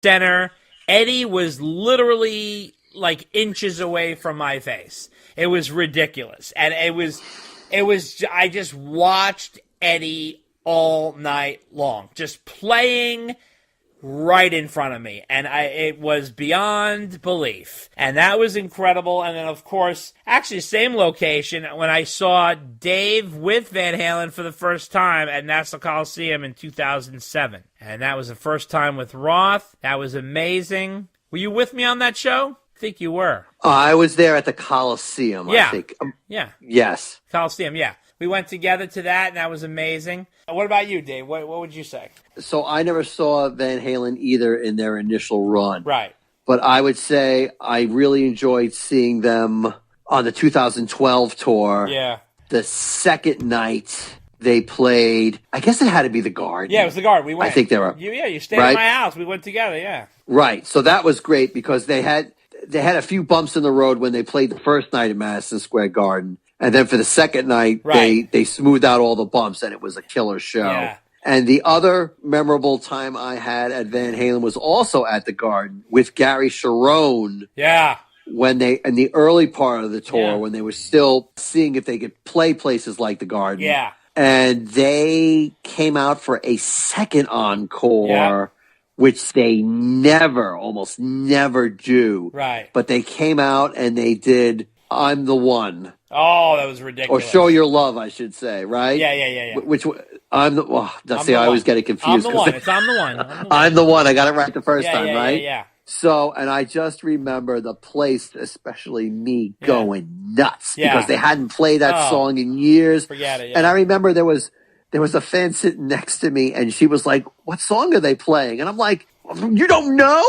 center. Eddie was literally like inches away from my face. It was ridiculous. And I just watched Eddie all night long, just playing right in front of me, and it was beyond belief, and that was incredible. And then, of course, actually same location when I saw Dave with Van Halen for the first time at Nassau Coliseum in 2007, and that was the first time with Roth. That was amazing. Were you with me on that show? I think you were. I was there at the Coliseum. Yeah. I think. Yeah. Yes. Coliseum. Yeah. We went together to that, and that was amazing. What about you, Dave? What would you say? So I never saw Van Halen either in their initial run. Right. But I would say I really enjoyed seeing them on the 2012 tour. Yeah. The second night they played, I guess it had to be the Garden. Yeah, it was the Garden. We went. I think they were. You stayed right? at my house. We went together, yeah. Right. So that was great because they had a few bumps in the road when they played the first night at Madison Square Garden. And then for the second night, right. they smoothed out all the bumps, and it was a killer show. Yeah. And the other memorable time I had at Van Halen was also at the Garden with Gary Cherone. Yeah. When in the early part of the tour, when they were still seeing if they could play places like the Garden. Yeah. And they came out for a second encore, which they almost never do. Right. But they came out and they did I'm the One. Oh, that was ridiculous. Or Show Your Love, I should say, right? Yeah. Which I'm the I always get it confused. I'm the One. It's I'm the One. I'm the One. I got it right the first time, right? Yeah. So, and I just remember the place, especially me, going nuts because they hadn't played that song in years. Forget it. Yeah. And I remember there was a fan sitting next to me, and she was like, "What song are they playing?" And I'm like, "You don't know?"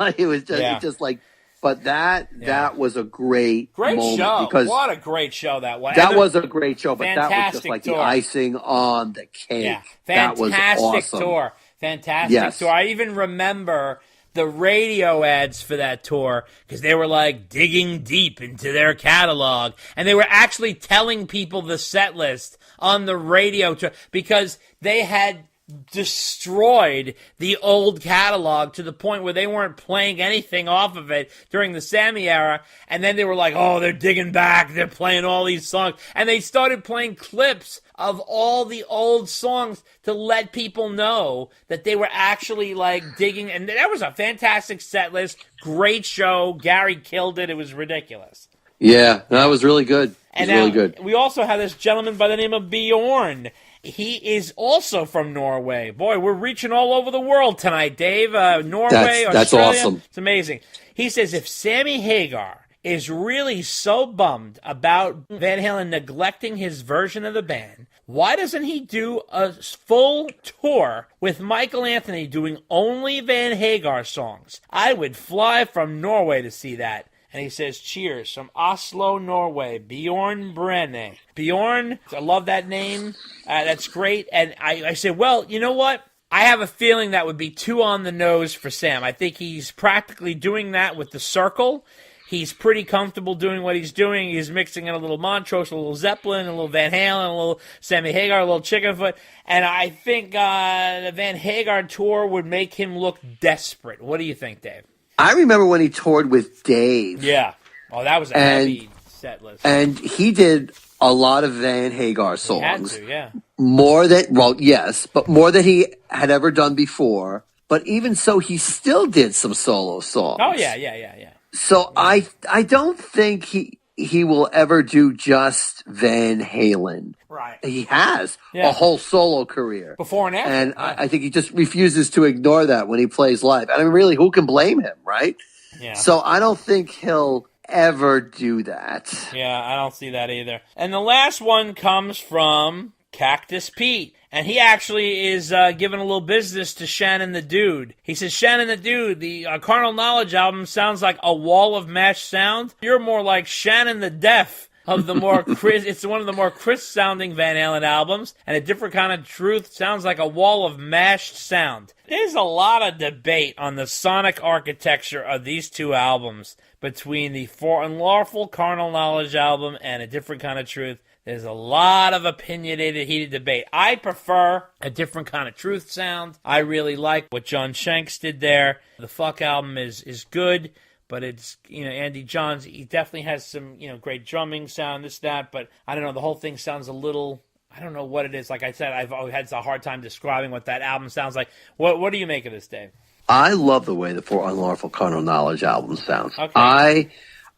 Like it was just like. But that was a great moment show. Because what a great show that was. That was a great show, but that was just like tour. the icing on the cake. Yeah. Fantastic that was awesome. Tour. Fantastic tour. I even remember the radio ads for that tour because they were like digging deep into their catalog, and they were actually telling people the set list on the radio tour because they had destroyed the old catalog to the point where they weren't playing anything off of it during the Sammy era, and then they were like, oh, they're digging back, they're playing all these songs, and they started playing clips of all the old songs to let people know that they were actually like digging, and that was a fantastic set list, great show, Gary killed it, it was ridiculous. Yeah, that was really good. It was really good. We also have this gentleman by the name of Bjorn. He is also from Norway. Boy, we're reaching all over the world tonight, Dave. Norway, that's Australia. Awesome. It's amazing. He says if Sammy Hagar is really so bummed about Van Halen neglecting his version of the band, why doesn't he do a full tour with Michael Anthony doing only Van Hagar songs? I would fly from Norway to see that. And he says, cheers from Oslo, Norway, Bjorn Brenne. Bjorn, I love that name. That's great. And I said, well, you know what? I have a feeling that would be too on the nose for Sam. I think he's practically doing that with the Circle. He's pretty comfortable doing what he's doing. He's mixing in a little Montrose, a little Zeppelin, a little Van Halen, a little Sammy Hagar, a little Chickenfoot. And I think the Van Hagar tour would make him look desperate. What do you think, Dave? I remember when he toured with Dave. Yeah. Oh, that was a heavy set list. And he did a lot of Van Hagar songs. He had to, yeah. More than he had ever done before. But even so, he still did some solo songs. Oh, yeah. So I don't think he will ever do just Van Halen. Right. He has a whole solo career. Before and after. And I think he just refuses to ignore that when he plays live. And I mean, really, who can blame him, right? Yeah. So I don't think he'll ever do that. Yeah, I don't see that either. And the last one comes from Cactus Pete. And he actually is giving a little business to Shannon the Dude. He says, Shannon the Dude, the Carnal Knowledge album sounds like a wall of mashed sound. You're more like Shannon the Deaf. Of the more it's one of the more crisp sounding Van Halen albums, and A Different Kind of Truth sounds like a wall of mashed sound. There's a lot of debate on the sonic architecture of these two albums between the For Unlawful Carnal Knowledge album and A Different Kind of Truth. There's a lot of opinionated, heated debate. I prefer a different kind of truth sound. I really like what John Shanks did there. The Fuck album is good, but it's, Andy Johns, he definitely has some, great drumming sound, this, that, but I don't know, the whole thing sounds a little, I don't know what it is. Like I said, I've always had a hard time describing what that album sounds like. What do you make of this, Dave? I love the way the For Unlawful Carnal Knowledge album sounds. Okay.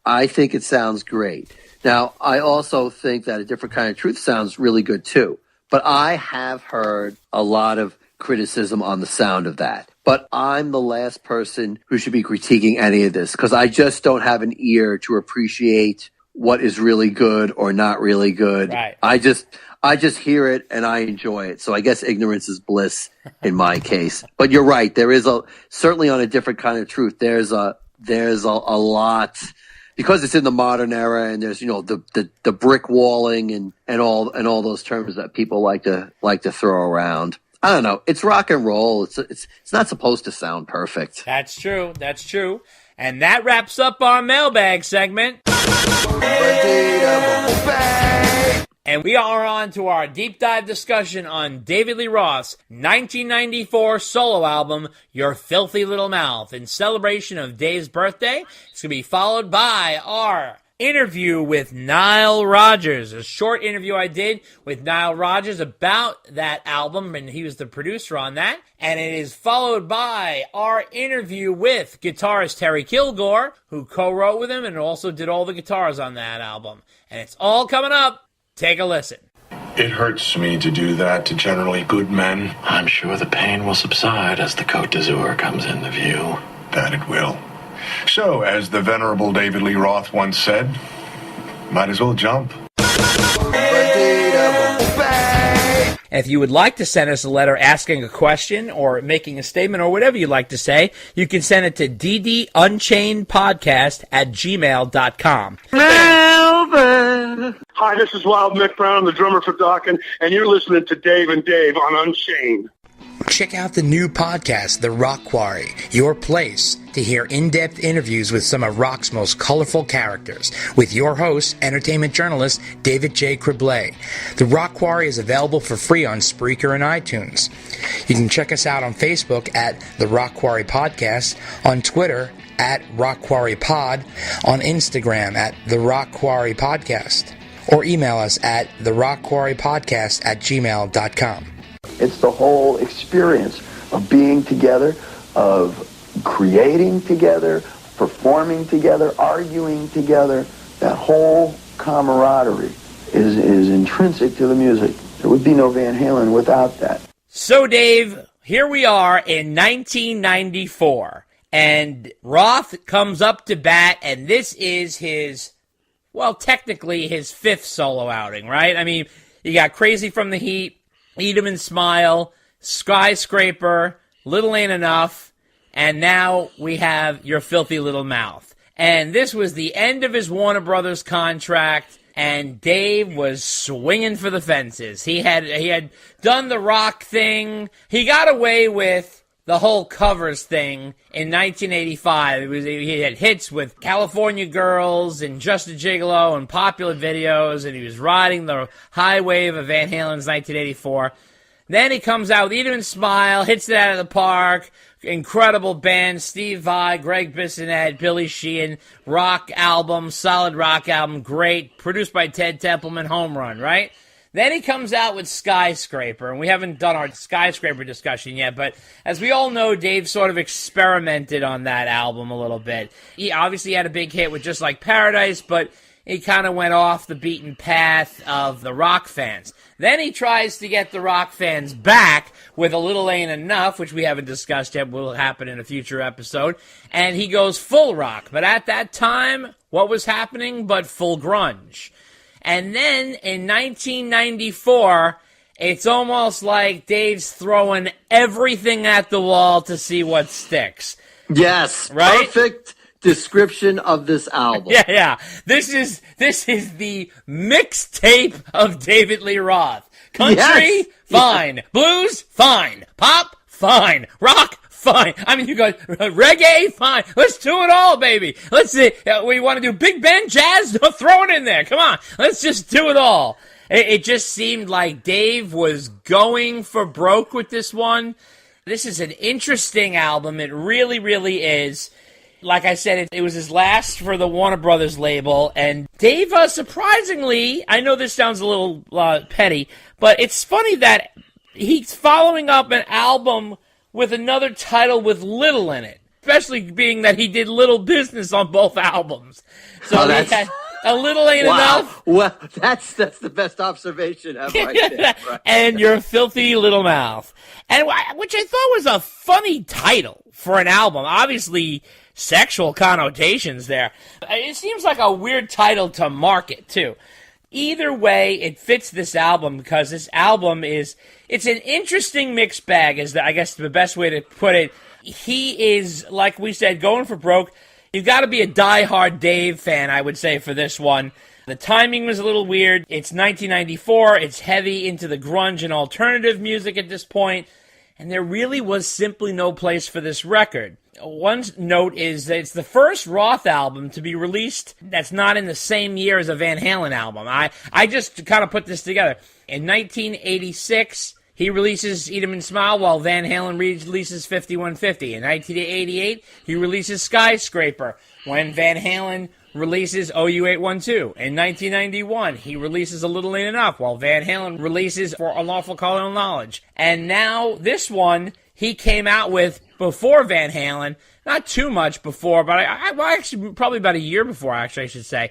I think it sounds great. Now, I also think that A Different Kind of Truth sounds really good too. But I have heard a lot of criticism on the sound of that. But I'm the last person who should be critiquing any of this because I just don't have an ear to appreciate what is really good or not really good. Right. I just hear it and I enjoy it. So I guess ignorance is bliss in my case. But you're right. There is certainly on A Different Kind of Truth, there's a lot, because it's in the modern era and there's, the brick walling and all those terms that people like to throw around. I don't know. It's rock and roll. It's not supposed to sound perfect. That's true. And that wraps up our mailbag segment. And we are on to our deep dive discussion on David Lee Roth's 1994 solo album, Your Filthy Little Mouth, in celebration of Dave's birthday. It's going to be followed by our interview with Nile Rodgers, a short interview I did with Nile Rodgers about that album, and he was the producer on that. And it is followed by our interview with guitarist Terry Kilgore, who co-wrote with him and also did all the guitars on that album. And it's all coming up. Take a listen. It hurts me to do that to generally good men. I'm sure the pain will subside as the Côte d'Azur comes into view. That it will. So, as the venerable David Lee Roth once said, might as well jump. If you would like to send us a letter asking a question or making a statement or whatever you'd like to say, you can send it to ddunchainedpodcast@gmail.com. Hi, this is Wild Mick Brown, the drummer for Dawkins, and you're listening to Dave and Dave on Unchained. Check out the new podcast, The Rock Quarry, your place to hear in-depth interviews with some of rock's most colorful characters, with your host, entertainment journalist David J. Criblay. The Rock Quarry is available for free on Spreaker and iTunes. You can check us out on Facebook at The Rock Quarry Podcast, on Twitter at Rock Quarry Pod, on Instagram at The Rock Quarry Podcast, or email us at therockquarrypodcast@gmail.com. It's the whole experience of being together, of creating together, performing together, arguing together. That whole camaraderie is intrinsic to the music. There would be no Van Halen without that. So, Dave, here we are in 1994, and Roth comes up to bat, and this is his, well, technically his fifth solo outing, right? I mean, you got Crazy from the Heat, Eat 'Em and Smile, Skyscraper, Little Ain't Enough, and now we have Your Filthy Little Mouth. And this was the end of his Warner Brothers contract, and Dave was swinging for the fences. He had done the rock thing. He got away with the whole covers thing in 1985. He had hits with California Girls and Just a Gigolo and Popular Videos, and he was riding the high wave of Van Halen's 1984. Then he comes out with Eat 'Em and Smile, hits it out of the park, incredible band, Steve Vai, Greg Bissonette, Billy Sheehan, rock album, solid rock album, great, produced by Ted Templeman, home run, right? Then he comes out with Skyscraper, and we haven't done our Skyscraper discussion yet, but as we all know, Dave sort of experimented on that album a little bit. He obviously had a big hit with Just Like Paradise, but he kind of went off the beaten path of the rock fans. Then he tries to get the rock fans back with A Little Ain't Enough, which we haven't discussed yet, will happen in a future episode, and he goes full rock. But at that time, what was happening but full grunge? And then in 1994, it's almost like Dave's throwing everything at the wall to see what sticks. Yes, right? Perfect description of this album. Yeah. This is the mixtape of David Lee Roth. Country, yes. Fine. Blues, fine. Pop, fine. Rock, fine. I mean, you go reggae, fine. Let's do it all, baby. Let's see. We want to do big band jazz? Throw it in there. Come on. Let's just do it all. It just seemed like Dave was going for broke with this one. This is an interesting album. It really, really is. Like I said, it was his last for the Warner Brothers label, and Dave, surprisingly, I know this sounds a little petty, but it's funny that he's following up an album with another title with Little in it, especially being that he did Little Business on both albums. So he had A Little Ain't Enough. Well, that's the best observation ever. Right. And Your Filthy Little Mouth. And which I thought was a funny title for an album. Obviously, sexual connotations there. It seems like a weird title to market, too. Either way, it fits this album because this album it's an interesting mixed bag, is I guess the best way to put it. He is, like we said, going for broke. You've got to be a diehard Dave fan, I would say, for this one. The timing was a little weird. It's 1994. It's heavy into the grunge and alternative music at this point, and there really was simply no place for this record. One note is that it's the first Roth album to be released that's not in the same year as a Van Halen album. I just kind of put this together. In 1986, he releases Eat 'Em and Smile, while Van Halen releases 5150. In 1988, he releases Skyscraper, when Van Halen releases OU812. In 1991, he releases A Little Ain't Enough, while Van Halen releases For Unlawful Carnal Knowledge. And now, this one, he came out with before Van Halen, not too much before, but well, actually, probably about a year before, actually, I should say,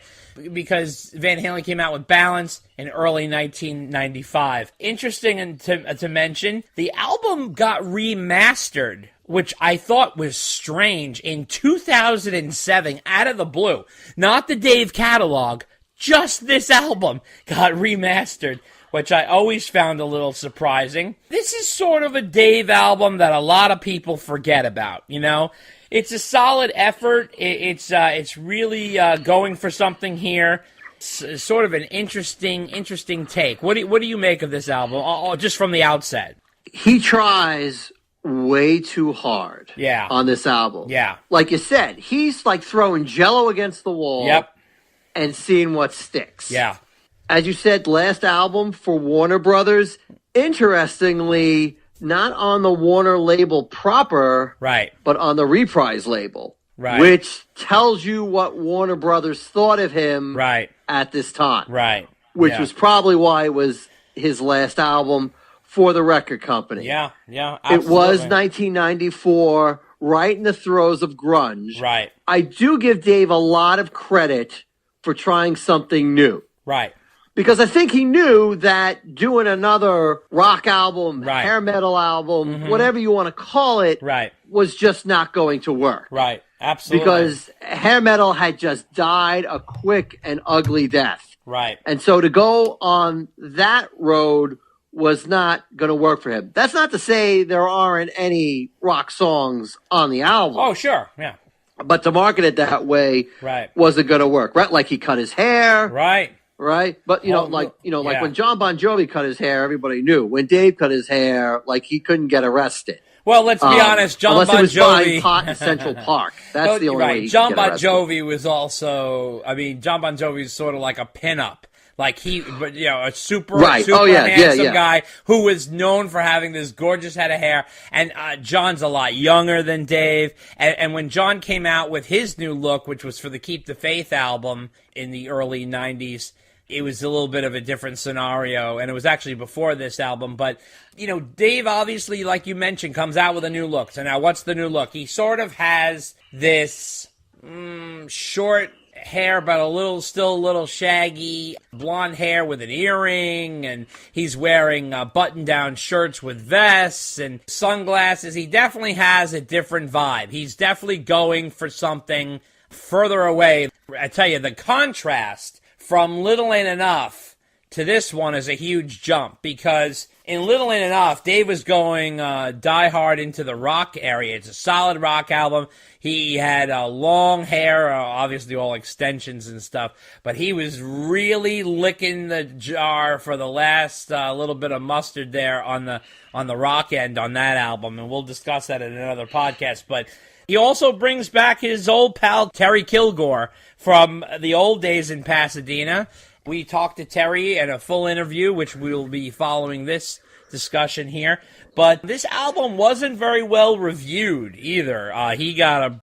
because Van Halen came out with Balance in early 1995. Interesting to mention, the album got remastered, which I thought was strange, in 2007, out of the blue. Not the Dave catalog, just this album got remastered, which I always found a little surprising. This is sort of a Dave album that a lot of people forget about, you know? It's a solid effort. It's really going for something here. It's sort of an interesting take. What do you make of this album, just from the outset? He tries way too hard on this album. Yeah. Like you said, he's like throwing Jell-O against the wall and seeing what sticks. Yeah. As you said, last album for Warner Brothers, interestingly, not on the Warner label proper, right, but on the Reprise label, right, which tells you what Warner Brothers thought of him at this time, right, which was probably why it was his last album for the record company. Yeah, absolutely. It was 1994, right in the throes of grunge. Right. I do give Dave a lot of credit for trying something new. Right. Because I think he knew that doing another rock album, hair metal album, whatever you want to call it, was just not going to work. Right, absolutely. Because hair metal had just died a quick and ugly death. Right. And so to go on that road was not going to work for him. That's not to say there aren't any rock songs on the album. Oh, sure, yeah. But to market it that way wasn't going to work. Right? Like he cut his hair. Right. Right, but like when John Bon Jovi cut his hair, everybody knew. When Dave cut his hair, like he couldn't get arrested. Well, let's be honest, John unless Bon it was Jovi buying pot in Central Park. That's the only way. He John could get Bon arrested. Jovi was also. I mean, John Bon Jovi is sort of like a pinup. Like a super handsome guy who was known for having this gorgeous head of hair. And John's a lot younger than Dave. And when John came out with his new look, which was for the Keep the Faith album in the early 90s, it was a little bit of a different scenario, and it was actually before this album. But, Dave obviously, like you mentioned, comes out with a new look. So now what's the new look? He sort of has this short hair, but still a little shaggy, blonde hair with an earring, and he's wearing button-down shirts with vests and sunglasses. He definitely has a different vibe. He's definitely going for something further away. I tell you, the contrast from Little Ain't Enough to this one is a huge jump, because in Little Ain't Enough, Dave was going die hard into the rock area. It's a solid rock album. He had long hair, obviously all extensions and stuff, but he was really licking the jar for the last little bit of mustard there on the rock end on that album, and we'll discuss that in another podcast. But he also brings back his old pal Terry Kilgore from the old days in Pasadena, We talked to Terry in a full interview, which we'll be following this discussion here. But this album wasn't very well reviewed either. He got a